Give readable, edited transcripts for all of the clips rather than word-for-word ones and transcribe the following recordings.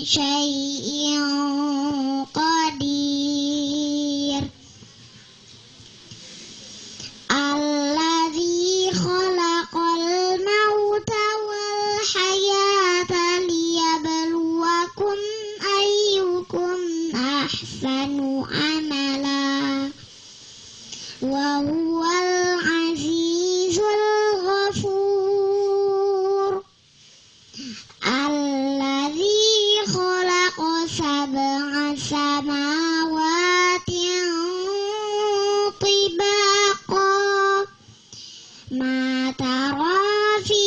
شيء قدير الذي خلق الموت والحياة ليبلوكم أيكم أحسن عملا وهو العزيز الغفور الذي خلق سبع سماوات طباقا ما ترى في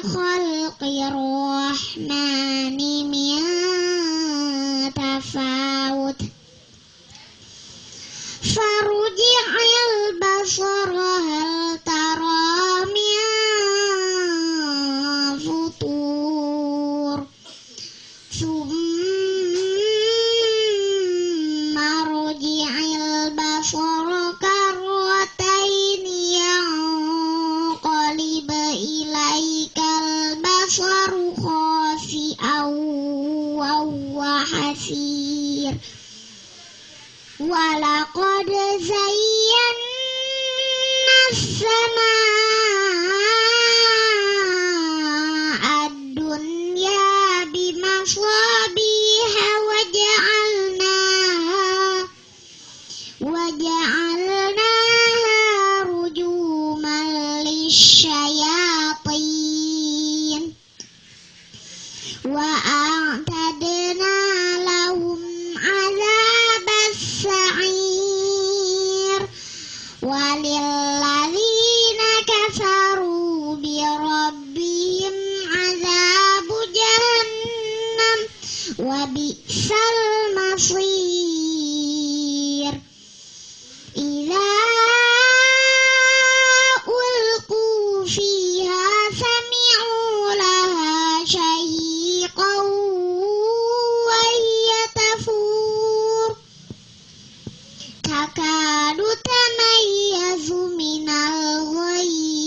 خلق الرحمن من تفاوت فارجع البصر هل ترى من فطور ثم ارجع البصر كرتين ينقلب إليك البصر خاسئا وهو حسير ولقد زينا السماء الدنيا بمصابيح وجعلناها رجوما للشياطين وأعتدنا لهم عذاب السعير وللذين كفروا بربهم عذاب جهنم وبئس المصير إذا ألقوا فيها سمعوا لها شهيقا وهي تفور تكاد تميز من الغيظ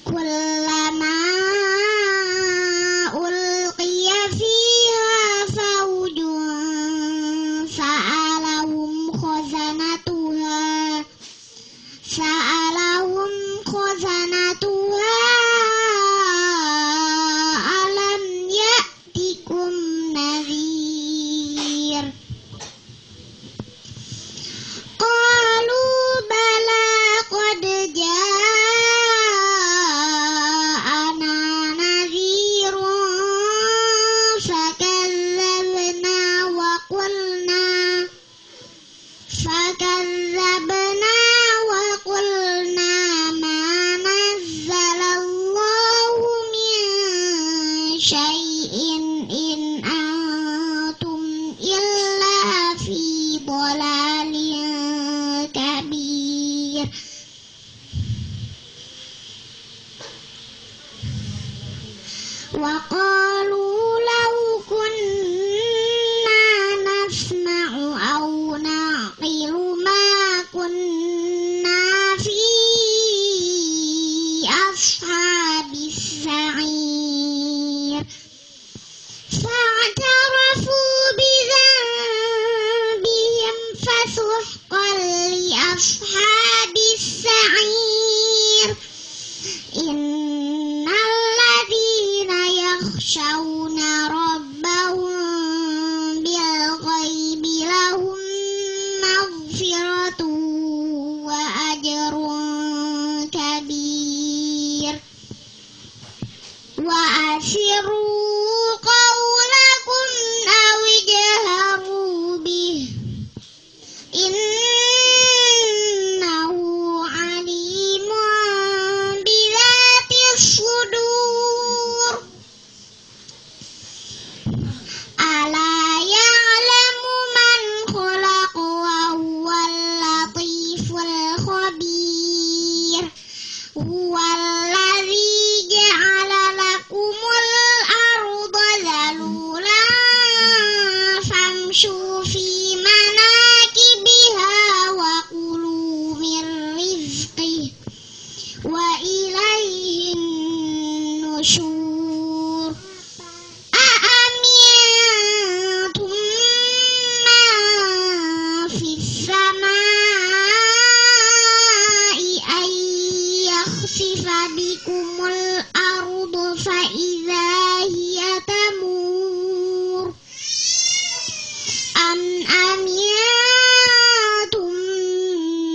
كلما ألقي فيها فوج سألهم خزنتها ألم يأتكم نذير قالوا بلى قد جاءنا نذير فكذبنا وقلنا ما نزل الله من شيء إن أنتم إلا في ضلال كبير وقالوا لو كنا نسمع أو نعقل ما كنا في أصحاب السعير فاعترفوا بذنبهم فسحقا لأصحاب السعير إن الذين يخشون ربهم بالغيب لهم مغفرة وأجر كبير وأسروا قولكم أو اجهروا به إنه عليم بذات الصدور ألا يعلم من خلق وهو اللطيف الخبير هو الذي جعل لكم الأرض ذلولا فامشوا في مناكبها وكلوا من رزقه وإليه النشور إذا هي تمور أم أمنتم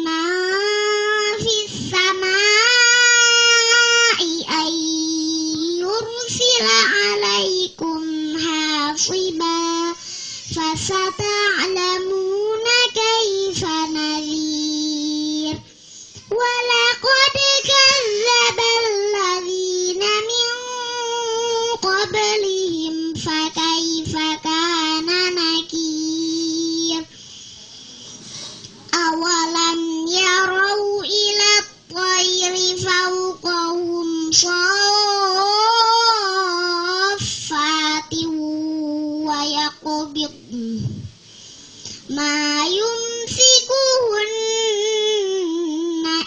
من في السماء أن يرسل عليكم حاصبا فستعلمون كيف نذير ولقد كذب الذين من قبلهم فكيف كان نكير أولم يروا إلى الطير فوقهم صافات ويقبضن ما يمسكهن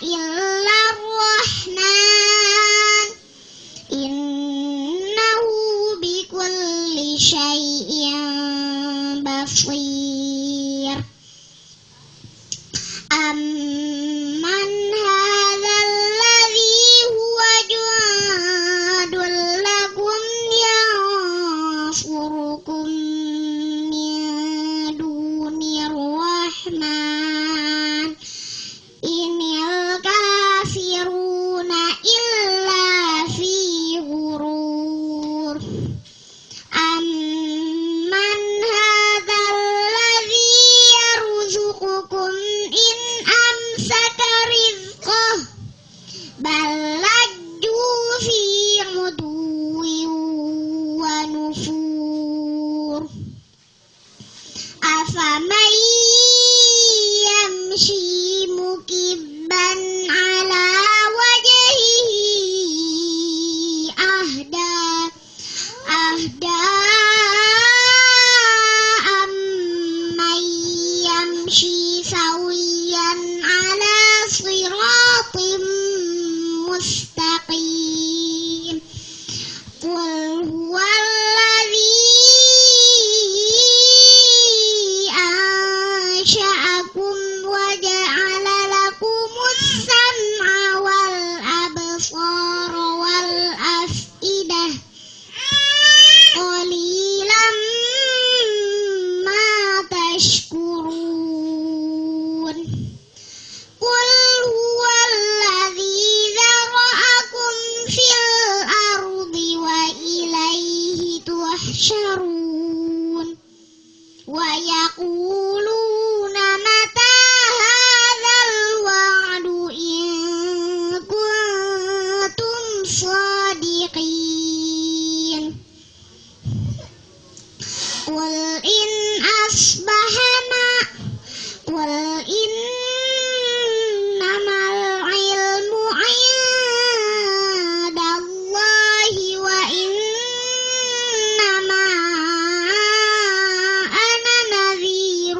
إلا الرحمن إنه بكل شيء بصير أمن هذا الذي هو جند لكم ينصركم من دون الرحمن إن الكافرون إلا في غرور أمن هذا الذي يرزقكم إن أمسك رزقه بل لجوا في عتو ونفور أفمن يمشي مكبا على وجهه أهدى أمن يمشي سويا على صراط مستقيم قل هو الذي أنشأكم وجعل لكم السمع والأبصار والأفئدة قليلا ما تشكرون قل هو الذي ذرأكم في الأرض وإليه تحشرون ويقولون متى هذا الوعد إن كنتم صادقين قل إنما العلم عند الله وإنما أنا نذير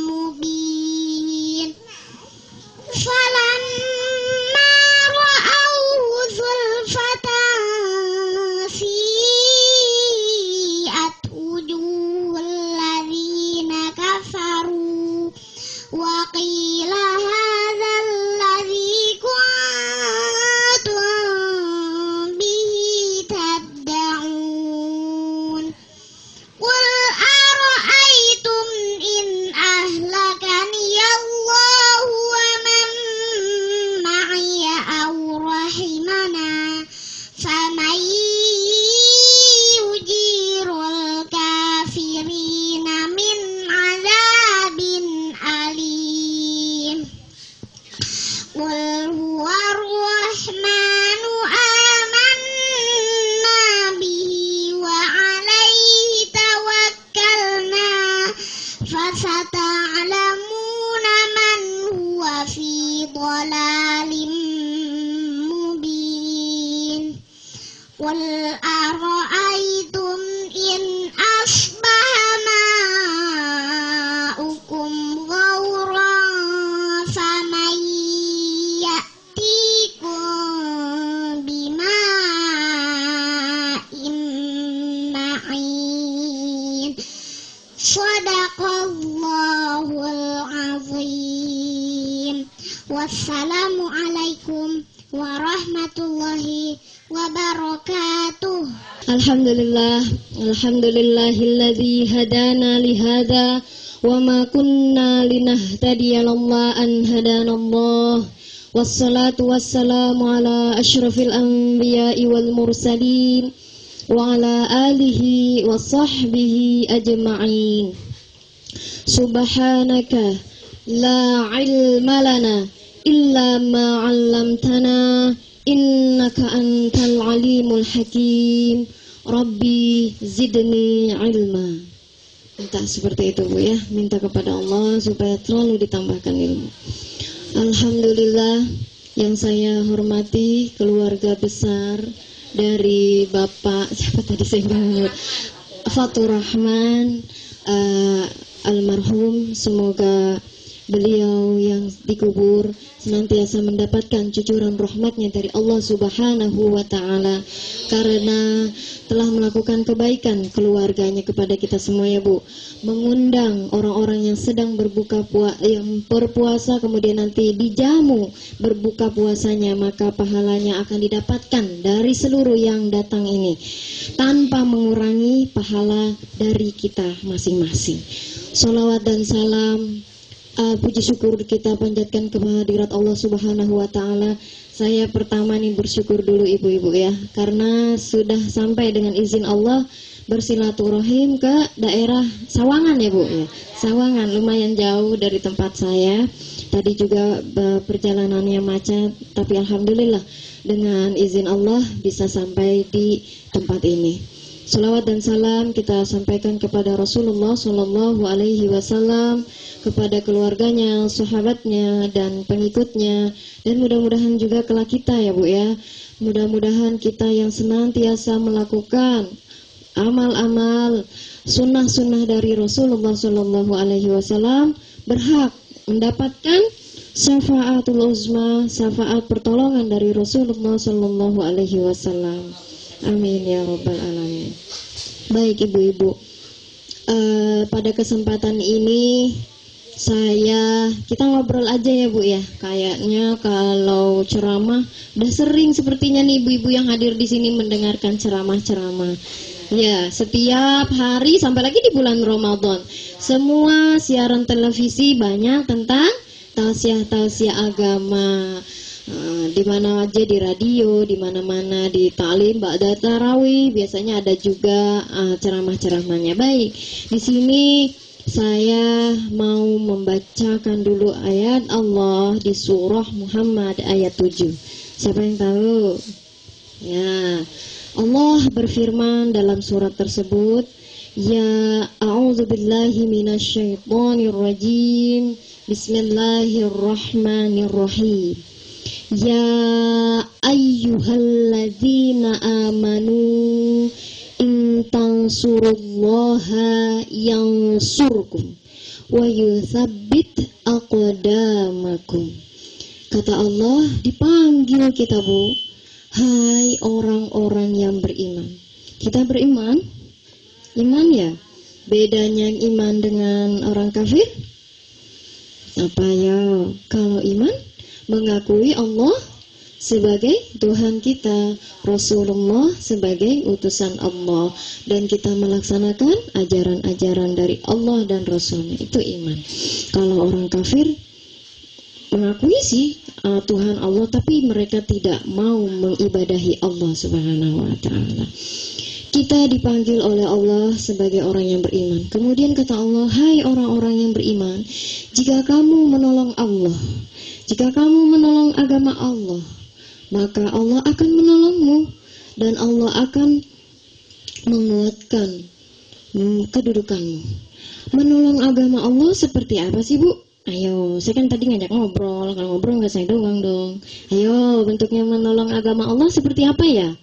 مبين فلما رأوه زلفة سيئت وجوه الذين كفروا وقيل هذا الذي كنتم به تدعون قل أرأيتم إن أهلكني الله ومن معي أو رحمنا فمن يجير الكافرين من عذاب أليم قل هو الرحمن آمنا به وعليه توكلنا فستعلمون من هو في ضلال مبين قل أرأيتم إن أصبح ماؤكم غورا فمن يأتيكم بماء معين صدق الله العظيم. Wassalamualaikum warahmatullahi wabarakatuh. Alhamdulillahilladzi hadana lihada wa ma kunna linahtadiya laula an hadanallah. Wassalatu wassalamu ala asyrafil anbiya'i wal mursalin wa ala alihi wa sahbihi ajma'in. Subhanaka la ilma lana illa ma 'allamtana innaka antal alimul hakim. Rabbi zidni ilma. Minta seperti itu Bu ya, minta kepada Allah supaya selalu ditambahkan ilmu. Alhamdulillah, yang saya hormati keluarga besar dari Bapak siapa tadi saya bilang Fatur Rahman almarhum, semoga beliau yang dikubur senantiasa mendapatkan cucuran rahmatnya dari Allah Subhanahu wa ta'ala, karena telah melakukan kebaikan keluarganya kepada kita semua ya Bu. Mengundang orang-orang yang sedang yang berpuasa kemudian nanti dijamu berbuka puasanya, maka pahalanya akan didapatkan dari seluruh yang datang ini tanpa mengurangi pahala dari kita masing-masing. Sholawat dan salam, puji syukur kita panjatkan kehadirat Allah Subhanahu wa ta'ala. Saya pertama nih bersyukur dulu ibu-ibu ya, karena sudah sampai dengan izin Allah bersilaturahim ke daerah Sawangan ya Bu ya. Sawangan lumayan jauh dari tempat saya. Tadi juga perjalanannya macet, tapi alhamdulillah dengan izin Allah bisa sampai di tempat ini. Salawat dan salam kita sampaikan kepada Rasulullah Sallallahu Alaihi Wasallam, kepada keluarganya, sahabatnya, dan pengikutnya, dan mudah-mudahan juga kelak kita ya Bu ya. Mudah-mudahan kita yang senantiasa melakukan amal-amal sunnah-sunnah dari Rasulullah Sallallahu Alaihi Wasallam berhak mendapatkan syafaatul uzma, syafaat pertolongan dari Rasulullah Sallallahu Alaihi Wasallam. Amin ya rabbal alamin. Baik ibu-ibu, pada kesempatan ini kita ngobrol aja ya Bu ya. Kayaknya kalau ceramah udah sering sepertinya nih ibu-ibu yang hadir di sini mendengarkan ceramah-ceramah. Ya, setiap hari sampai lagi di bulan Ramadan, semua siaran televisi banyak tentang tausiah-tausiah agama. Di mana aja, di radio, di mana-mana, di taklim ba'da tarawih biasanya ada juga ceramah-ceramahnya. Baik, di sini saya mau membacakan dulu ayat Allah di surah Muhammad ayat 7. Siapa yang tahu? Ya, Allah berfirman dalam surat tersebut, ya a'udzubillahi minasyaitonirrajim, bismillahirrahmanirrahim. Ya ayyuhalladzina amanu in tansurullaha yansurkum wa yuthabbit aqdamakum. Kata Allah, dipanggil kita Bu, hai orang-orang yang beriman. Kita beriman? Iman ya? Bedanya iman dengan orang kafir? Apa ya? Kalau iman mengakui Allah sebagai Tuhan kita, Rasulullah sebagai utusan Allah, dan kita melaksanakan ajaran-ajaran dari Allah dan Rasulnya, itu iman. Kalau orang kafir mengakui sih Tuhan Allah, tapi mereka tidak mau mengibadahi Allah Subhanahu wa ta'ala. Kita dipanggil oleh Allah sebagai orang yang beriman. Kemudian kata Allah, hai orang-orang yang beriman, jika kamu menolong Allah, jika kamu menolong agama Allah, maka Allah akan menolongmu dan Allah akan menguatkan kedudukanmu. Menolong agama Allah seperti apa sih Bu? Ayo, saya kan tadi ngajak ngobrol. Kalau ngobrol nggak saya doang dong. Ayo, bentuknya menolong agama Allah seperti apa ya?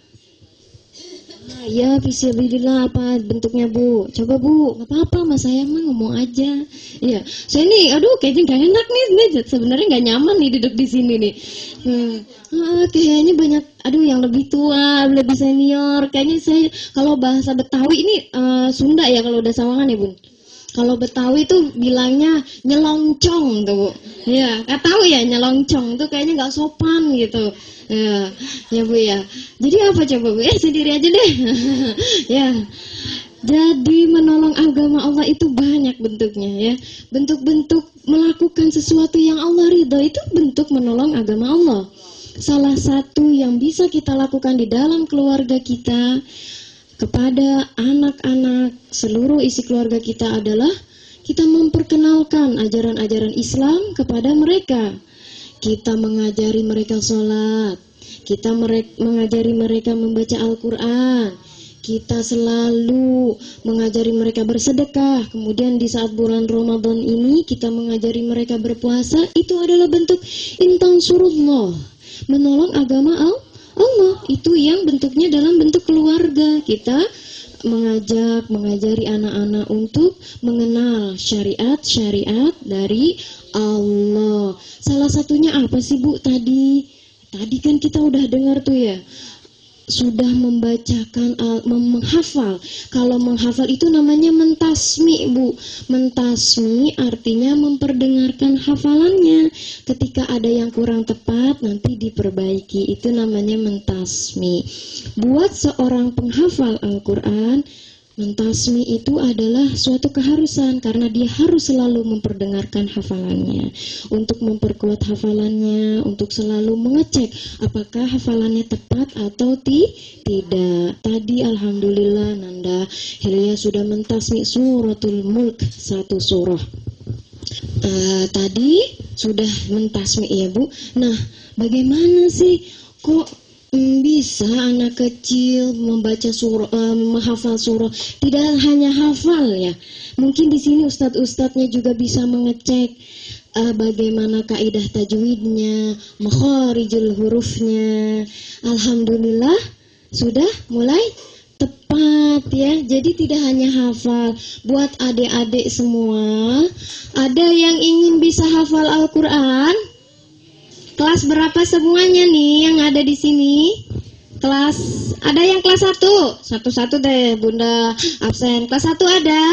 Ya, fisabilillah apa bentuknya Bu? Coba Bu, nggak apa-apa mas, saya mah ngomong aja. Iya, saya nih, aduh kayaknya nggak enak nih, sebenarnya nggak nyaman nih duduk di sini nih. Kayaknya banyak, aduh yang lebih tua, lebih senior. Kayaknya saya kalau bahasa Betawi ini Sunda ya kalau udah Sawangan ya Bun. Kalau Betawi tuh bilangnya nyelongcong tuh, Bu. Ya, nggak tahu ya nyelongcong tuh kayaknya nggak sopan gitu. Ya, ya Bu ya. Jadi apa coba Bu? Sendiri aja deh. Ya. Jadi menolong agama Allah itu banyak bentuknya ya. Bentuk-bentuk melakukan sesuatu yang Allah ridho itu bentuk menolong agama Allah. Salah satu yang bisa kita lakukan di dalam keluarga kita kepada anak-anak seluruh isi keluarga kita adalah kita memperkenalkan ajaran-ajaran Islam kepada mereka. Kita mengajari mereka sholat, kita mengajari mereka membaca Al-Quran, kita selalu mengajari mereka bersedekah. Kemudian di saat bulan Ramadan ini kita mengajari mereka berpuasa. Itu adalah bentuk intansurullah, menolong agama Allah. Itu yang bentuknya dalam bentuk keluarga. Kita mengajari anak-anak untuk mengenal syariat-syariat dari Allah. Salah satunya apa sih Bu tadi? Tadi kan kita udah dengar tuh ya, sudah membacakan, menghafal. Kalau menghafal itu namanya mentasmi, Bu. Mentasmi artinya memperdengarkan hafalannya. Ketika ada yang kurang tepat, nanti diperbaiki. Itu namanya mentasmi. Buat seorang penghafal Al-Quran, mentasmi itu adalah suatu keharusan karena dia harus selalu memperdengarkan hafalannya. Untuk memperkuat hafalannya, untuk selalu mengecek apakah hafalannya tepat atau tidak. Tadi alhamdulillah Nanda Hilya sudah mentasmi suratul Mulk, satu surah. Tadi sudah mentasmi ya Bu. Nah, bagaimana sih kok bisa anak kecil membaca surah, menghafal surah? Tidak hanya hafal ya. Mungkin di sini ustadz-ustadznya juga bisa mengecek bagaimana kaidah tajwidnya, makharijul hurufnya. Alhamdulillah sudah mulai tepat ya. Jadi tidak hanya hafal. Buat adik-adik semua, ada yang ingin bisa hafal Al-Quran? Kelas berapa semuanya nih yang ada di sini? Kelas, ada yang kelas 1? Satu-satu deh Bunda absen. Kelas 1 ada?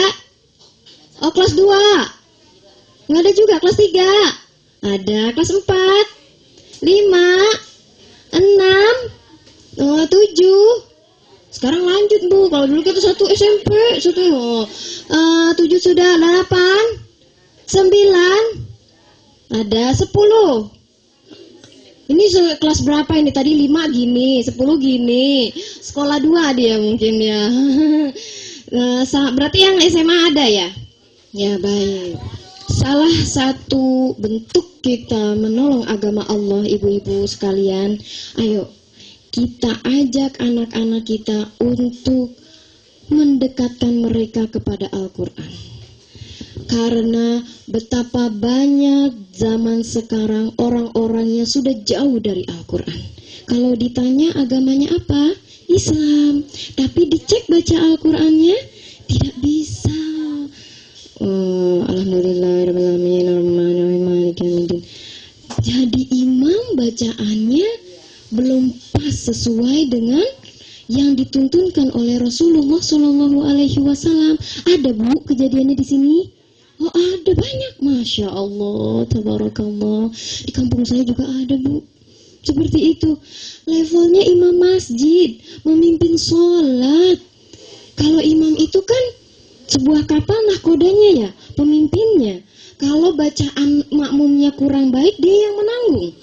Oh kelas 2? Nggak ada juga. Kelas 3? Ada. Kelas 4? 5? 6? 7? Sekarang lanjut Bu. Kalau dulu kita 1 SMP 1 7 sudah. 8? 9? Ada. 10? Ini kelas berapa ini? Tadi 5 gini, 10 gini. Sekolah 2 dia mungkin ya. Berarti yang SMA ada ya? Ya baik. Salah satu bentuk kita menolong agama Allah ibu-ibu sekalian. Ayo kita ajak anak-anak kita untuk mendekatkan mereka kepada Al-Quran. Karena betapa banyak zaman sekarang orang-orang yang sudah jauh dari Al-Quran. Kalau ditanya agamanya apa? Islam. Tapi dicek baca Al-Qurannya tidak bisa. Alhamdulillahirrahmanirrahim. Jadi imam bacaannya belum pas sesuai dengan yang dituntunkan oleh Rasulullah SAW. Ada Bu kejadiannya di sini? Oh ada banyak, Masya Allah, tabarakallah. Di kampung saya juga ada Bu, seperti itu. Levelnya imam masjid, memimpin sholat. Kalau imam itu kan sebuah kapal nahkodanya ya, pemimpinnya. Kalau bacaan makmumnya kurang baik, dia yang menanggung.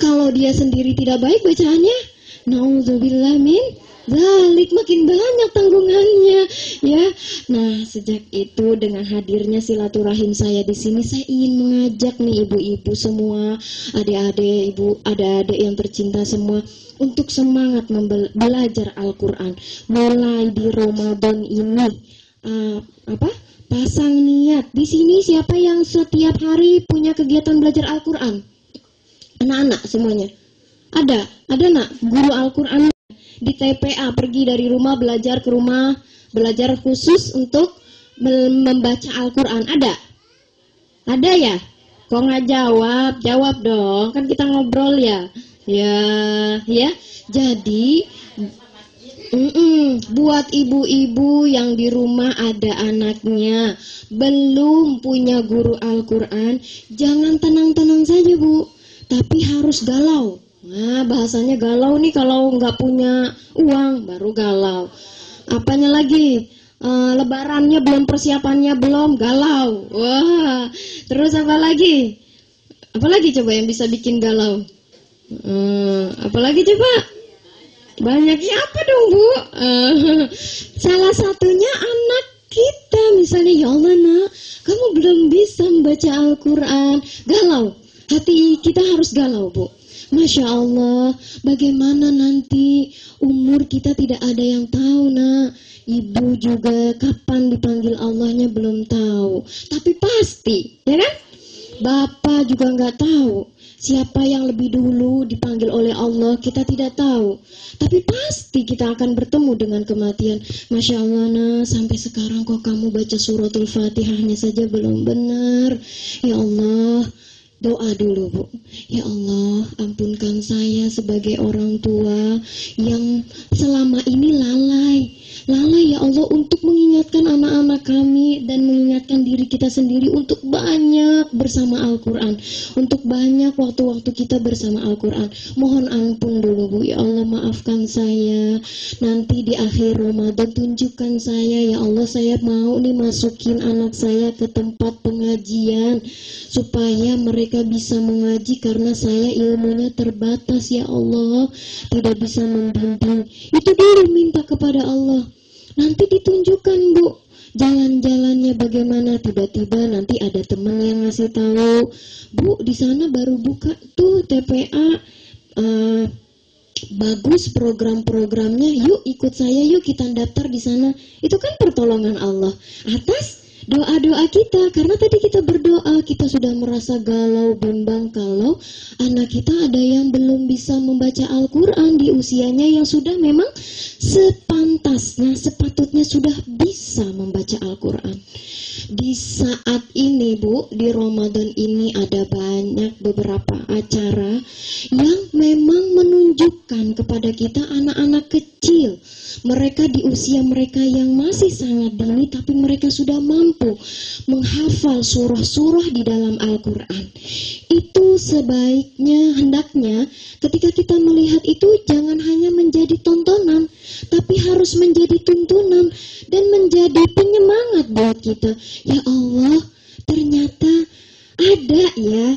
Kalau dia sendiri tidak baik bacaannya, na'udzubillah min dzalik, makin banyak tanggungannya ya. Nah, sejak itu dengan hadirnya silaturahim saya di sini, saya ingin mengajak nih ibu-ibu semua, adik-adik, ibu, adik-adik yang tercinta semua untuk semangat belajar Al-Qur'an. Mulai di Ramadan ini pasang niat. Di sini siapa yang setiap hari punya kegiatan belajar Al-Qur'an? Anak-anak semuanya. Ada nak guru Al-Qur'an di TPA, pergi dari rumah belajar ke rumah, belajar khusus untuk membaca Al-Quran. Ada ya? Kok nggak jawab? Jawab dong, kan kita ngobrol ya. Ya. Jadi Buat ibu-ibu yang di rumah ada anaknya belum punya guru Al-Quran, jangan tenang-tenang saja Bu, tapi harus galau. Nah, bahasanya galau nih kalau nggak punya uang baru galau. Apanya lagi? Lebarannya belum, persiapannya belum, galau. Wah, terus apa lagi? Apalagi coba yang bisa bikin galau? Apalagi coba? Banyak. Siapa dong Bu? Salah satunya anak kita. Misalnya, ya Allah nak, kamu belum bisa membaca Al-Quran. Galau. Hati kita harus galau Bu. Masya Allah, bagaimana nanti umur kita tidak ada yang tahu nak. Ibu juga kapan dipanggil Allahnya belum tahu. Tapi pasti, ya kan? Bapak juga nggak tahu. Siapa yang lebih dulu dipanggil oleh Allah kita tidak tahu. Tapi pasti kita akan bertemu dengan kematian. Masya Allah nah, sampai sekarang kok kamu baca suratul Fatihahnya saja belum benar. Ya Allah, doa dulu Bu. Ya Allah, ampunkan saya sebagai orang tua yang selama ini lalai ya Allah untuk mengingatkan anak-anak kami dan mengingatkan diri kita sendiri untuk banyak bersama Al-Quran, untuk banyak waktu-waktu kita bersama Al-Quran. Mohon ampun dulu Bu, ya Allah maafkan saya. Nanti di akhir Ramadan tunjukkan saya, ya Allah saya mau nih masukin anak saya ke tempat pengajian supaya mereka bisa mengaji karena saya ilmunya terbatas ya Allah, tidak bisa membimbing. Itu dulu minta kepada Allah. Nanti ditunjukkan Bu jalan-jalannya bagaimana. Tiba-tiba nanti ada teman yang ngasih tahu, Bu di sana baru buka tuh TPA, bagus program-programnya, yuk ikut saya, yuk kita daftar di sana. Itu kan pertolongan Allah atas doa-doa kita, karena tadi kita berdoa, kita sudah merasa galau, bimbang kalau anak kita ada yang belum bisa membaca Al-Quran di usianya yang sudah memang sepantasnya, sepatutnya sudah bisa membaca Al-Quran. Di saat ini Bu, di Ramadan ini ada banyak beberapa acara yang memang menunjukkan kepada kita anak-anak kecil. Mereka di usia mereka yang masih sangat dini, tapi mereka sudah mampu menghafal surah-surah di dalam Al-Quran. Itu sebaiknya, hendaknya ketika kita melihat itu jangan hanya menjadi tontonan, tapi harus menjadi tuntunan dan menjadi penyemangat buat kita. Ya Allah, ternyata ada ya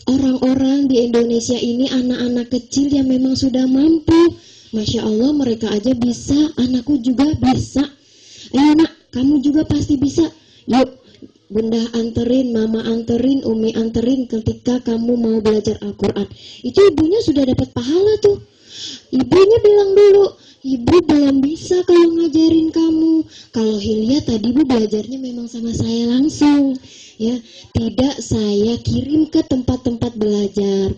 orang-orang di Indonesia ini, anak-anak kecil yang memang sudah mampu. Masya Allah, mereka aja bisa, anakku juga bisa. Ayo nak, kamu juga pasti bisa. Yuk, Bunda anterin, Mama anterin, Umi anterin ketika kamu mau belajar Al-Quran. Itu ibunya sudah dapat pahala tuh. Ibunya bilang dulu, Ibu belum bisa kalau ngajarin kamu. Kalau Hilya tadi Bu belajarnya memang sama saya langsung. Ya, tidak saya kirim ke tempat-tempat belajar.